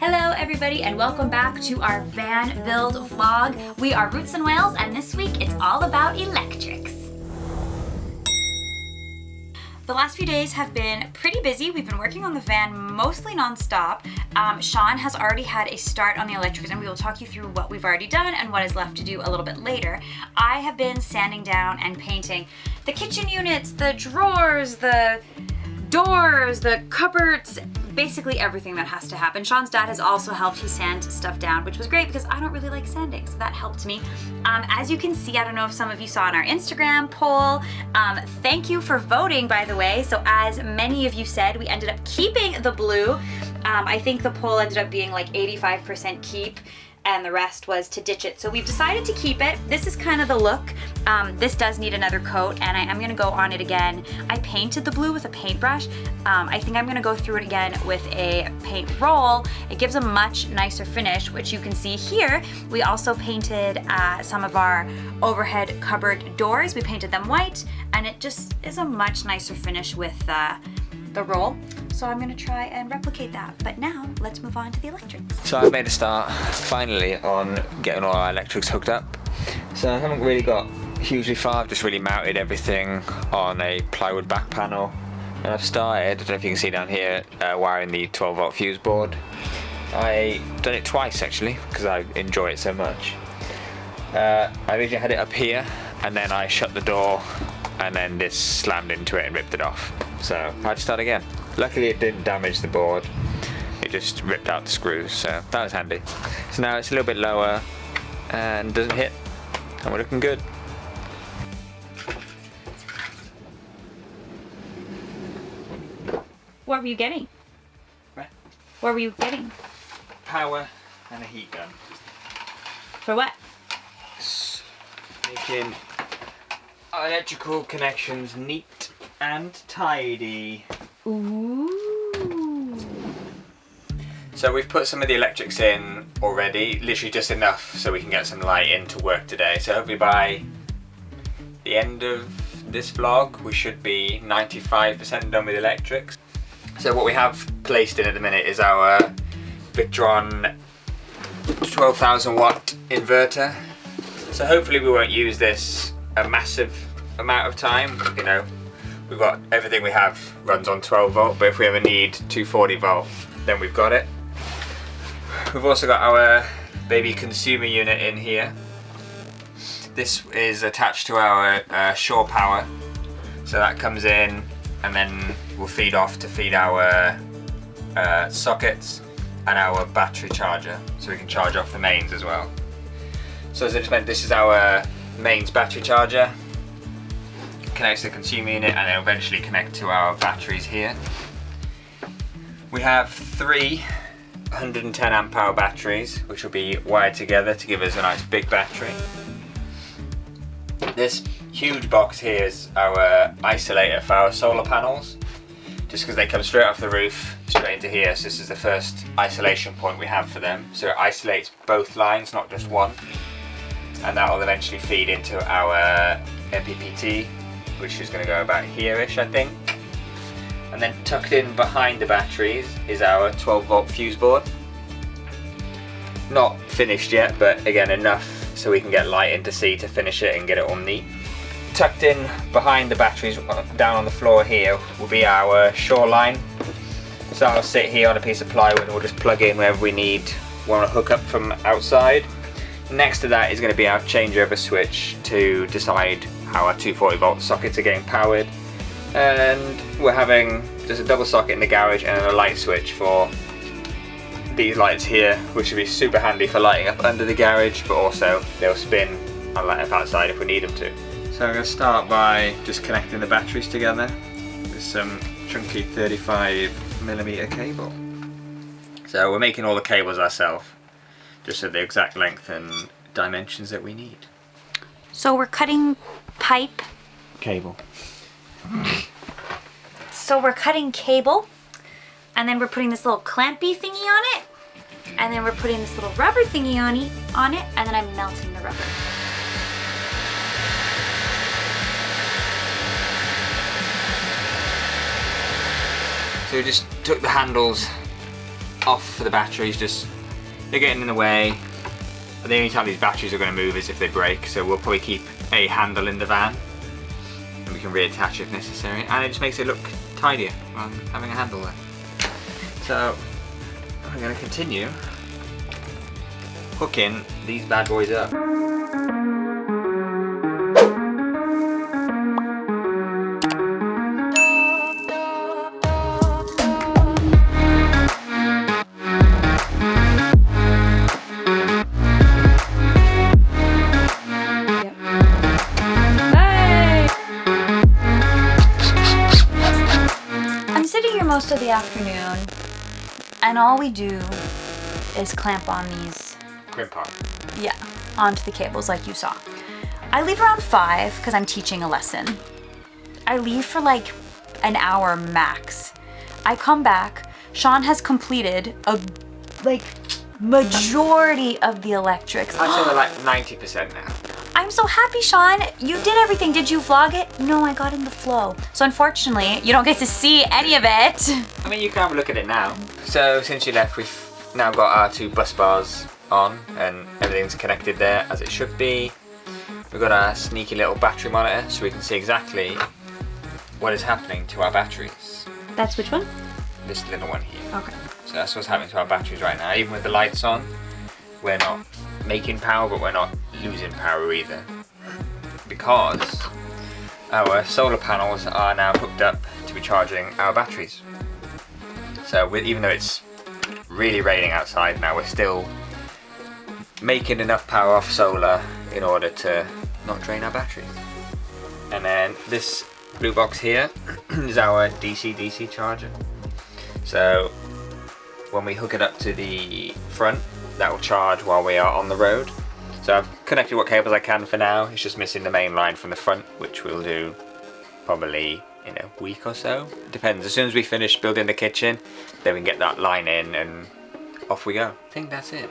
Hello everybody and welcome back to our van build vlog. We are Roots in Wales and this week it's all about electrics. The last few days have been pretty busy. We've been working on the van mostly non-stop. Shaun has already had a start on the electrics and we will talk you through what we've already done and what is left to do a little bit later. I have been sanding down and painting the kitchen units, the drawers, the doors, the cupboards, basically everything that has to happen. Shaun's dad has also helped. He sand stuff down, which was great because I don't really like sanding, so that helped me. As you can see, I don't know if some of you saw on our Instagram poll, thank you for voting, by the way. So as many of you said, we ended up keeping the blue. I think the poll ended up being like 85% keep, and the rest was to ditch it. So we've decided to keep it. This is kind of the look. This does need another coat and I am gonna go on it again. I painted the blue with a paintbrush. I think I'm gonna go through it again with a paint roll. It gives a much nicer finish, which you can see here. We also painted some of our overhead cupboard doors. We painted them white and it just is a much nicer finish with the roll. So I'm gonna try and replicate that. But now let's move on to the electrics. So I've made a start finally on getting all our electrics hooked up. So I haven't really got hugely far, I've just really mounted everything on a plywood back panel. And I've started, I don't know if you can see down here, wiring the 12 volt fuse board. I've done it twice actually, because I enjoy it so much. I originally had it up here, and then I shut the door, and then this slammed into it and ripped it off. So I had to start again. Luckily it didn't damage the board, it just ripped out the screws, so that was handy. So now it's a little bit lower and doesn't hit, and we're looking good. What were you getting? What? What were you getting? Power and a heat gun. For what? Making our electrical connections neat and tidy. Ooh. So we've put some of the electrics in already, literally just enough so we can get some light in to work today. So hopefully by the end of this vlog we should be 95% done with electrics. So what we have placed in at the minute is our Victron 12,000 watt inverter. So hopefully we won't use this a massive amount of time. You know, we've got everything we have runs on 12 volt, but if we ever need 240 volt, then we've got it. We've also got our baby consumer unit in here. This is attached to our shore power. So that comes in and then we'll feed off to feed our sockets and our battery charger, so we can charge off the mains as well. So as I just meant, this is our mains battery charger. Connects to the consumer unit and then eventually connect to our batteries here. We have three 110 amp hour batteries which will be wired together to give us a nice big battery. This huge box here is our isolator for our solar panels, just because they come straight off the roof straight into here, so this is the first isolation point we have for them. So it isolates both lines, not just one, and that will eventually feed into our MPPT, which is going to go about here-ish, I think. And then tucked in behind the batteries is our 12 volt fuse board. Not finished yet, but again enough so we can get light in to see to finish it and get it all neat. Tucked in behind the batteries, down on the floor here, will be our shoreline. So I'll sit here on a piece of plywood and we'll just plug in wherever we want to hook up from outside. Next to that is going to be our changeover switch to decide how our 240 volt sockets are getting powered. And we're having just a double socket in the garage and a light switch for these lights here, which will be super handy for lighting up under the garage, but also they'll spin and light up outside if we need them to. So I'm going to start by just connecting the batteries together with some chunky 35mm cable. So we're making all the cables ourselves, just at the exact length and dimensions that we need. So we're cutting pipe. Cable. So we're cutting cable, and then we're putting this little clampy thingy on it, and then we're putting this little rubber thingy on it, and then I'm melting the rubber. So we just took the handles off for the batteries, they're getting in the way. The only time these batteries are going to move is if they break, so we'll probably keep a handle in the van and we can reattach if necessary, and it just makes it look tidier rather than having a handle there. So I'm going to continue hooking these bad boys up. Most of the afternoon, and all we do is clamp on these, yeah, onto the cables like you saw. I leave around 5 because I'm teaching a lesson. I leave for like an hour max. I come back, Shaun has completed a majority of the electrics. I'd say we're like 90% now. I'm so happy, Shaun. You did everything. Did you vlog it? No, I got in the flow. So unfortunately, you don't get to see any of it. I mean, you can have a look at it now. So since you left, we've now got our 2 bus bars on and everything's connected there as it should be. We've got our sneaky little battery monitor so we can see exactly what is happening to our batteries. That's which one? This little one here. Okay. So that's what's happening to our batteries right now. Even with the lights on, we're not making power, but we're not losing power either, because our solar panels are now hooked up to be charging our batteries. So even though it's really raining outside now, we're still making enough power off solar in order to not drain our batteries. And then this blue box here is our DC-DC charger. So when we hook it up to the front, that will charge while we are on the road. So I've connected what cables I can for now. It's just missing the main line from the front, which we'll do probably in a week or so. It depends. As soon as we finish building the kitchen, then we can get that line in and off we go. I think that's it.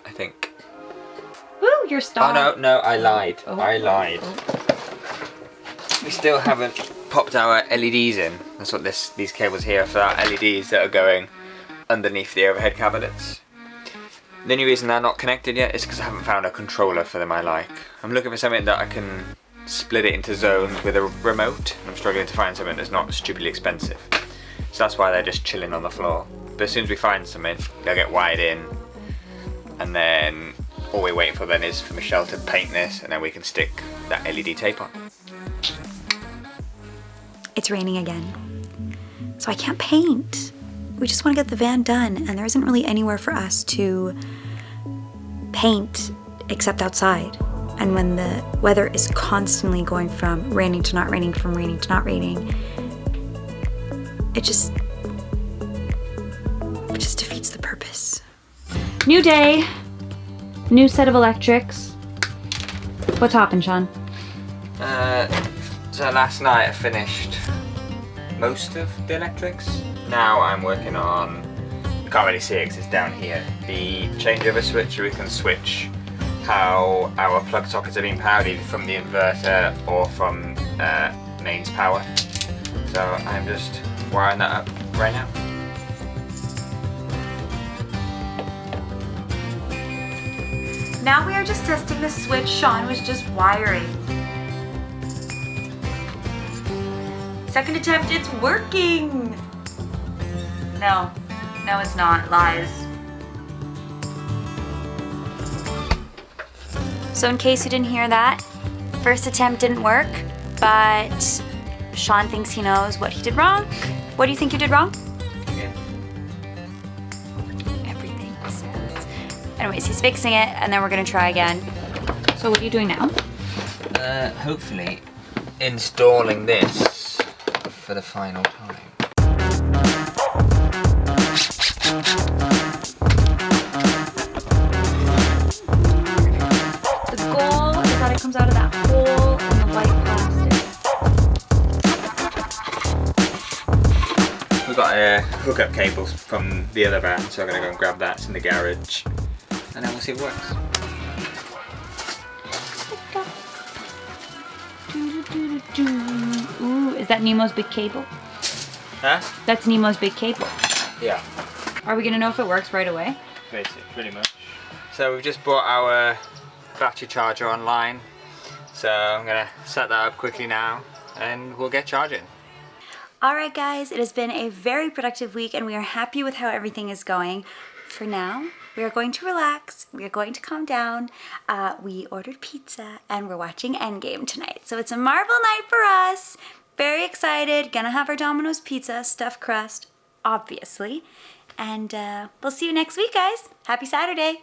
I think. Woo, you're stopped. Oh no, I lied. Oh. I lied. We still haven't popped our LEDs in. That's what these cables here are for, our LEDs that are going underneath the overhead cabinets. The only reason they're not connected yet is because I haven't found a controller for them I like. I'm looking for something that I can split it into zones with a remote. I'm struggling to find something that's not stupidly expensive. So that's why they're just chilling on the floor. But as soon as we find something, they'll get wired in, and then all we wait for then is for Mychele to paint this, and then we can stick that LED tape on. It's raining again, so I can't paint. We just want to get the van done, and there isn't really anywhere for us to paint except outside. And when the weather is constantly going from raining to not raining, from raining to not raining, it just defeats the purpose. New day, new set of electrics. What's happened, Shaun? So last night I finished most of the electrics. Now I'm working on, you can't really see it because it's down here, the changeover switch, so we can switch how our plug sockets are being powered, either from the inverter or from mains power. So I'm just wiring that up right now. Now we are just testing the switch Shaun was just wiring. Second attempt, it's working! No, it's not. Lies. So in case you didn't hear that, first attempt didn't work, but Shaun thinks he knows what he did wrong. What do you think you did wrong? Yeah. Everything says. Anyways, he's fixing it, and then we're gonna try again. So what are you doing now? Hopefully installing this for the final time. The goal is that it comes out of that hole in the white plastic. We've got hookup cables from the other van, so I'm going to go and grab that. It's in the garage, and then we'll see if it works. Ooh, is that Nemo's big cable? Huh? That's Nemo's big cable. Yeah. Are we gonna know if it works right away? Basically, pretty much. So we've just bought our battery charger online. So I'm gonna set that up quickly now and we'll get charging. All right, guys, it has been a very productive week and we are happy with how everything is going. For now, we are going to relax. We are going to calm down. We ordered pizza and we're watching Endgame tonight. So it's a Marvel night for us. Very excited. Gonna have our Domino's pizza, stuffed crust, obviously. And we'll see you next week, guys. Happy Saturday.